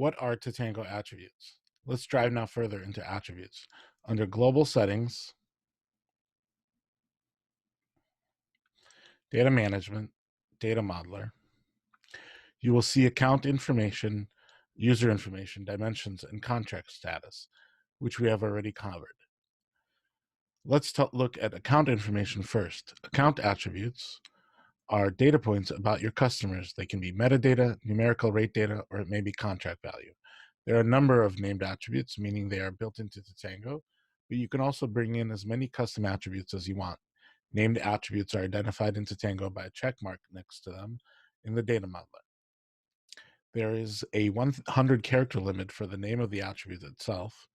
What are Totango attributes? Let's dive now further into attributes. Under Global Settings, Data Management, Data Modeler, you will see account information, user information, dimensions, and contract status, which we have already covered. Let's look at account information first. Account attributes are data points about your customers. They can be metadata, numerical rate data, or it may be contract value. There are a number of named attributes, meaning they are built into Totango, but you can also bring in as many custom attributes as you want. Named attributes are identified in Totango by a check mark next to them in the data modeler. There is a 100 character limit for the name of the attribute itself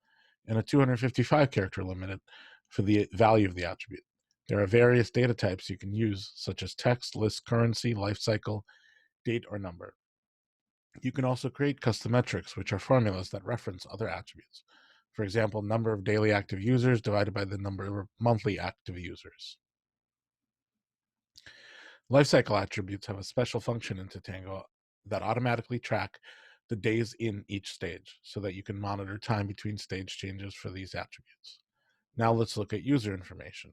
and a 255 character limit for the value of the attribute. There are various data types you can use, such as text, list, currency, lifecycle, date, or number. You can also create custom metrics, which are formulas that reference other attributes. For example, number of daily active users divided by the number of monthly active users. Lifecycle attributes have a special function in Totango that automatically track the days in each stage so that you can monitor time between stage changes for these attributes. Now let's look at user information.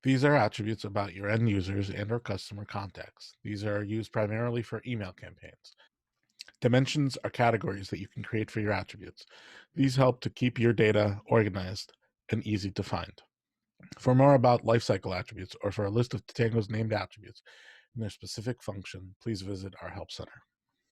These are attributes about your end users and or customer contacts. These are used primarily for email campaigns. Dimensions are categories that you can create for your attributes. These help to keep your data organized and easy to find. For more about lifecycle attributes or for a list of Totango's named attributes and their specific function, please visit our Help Center.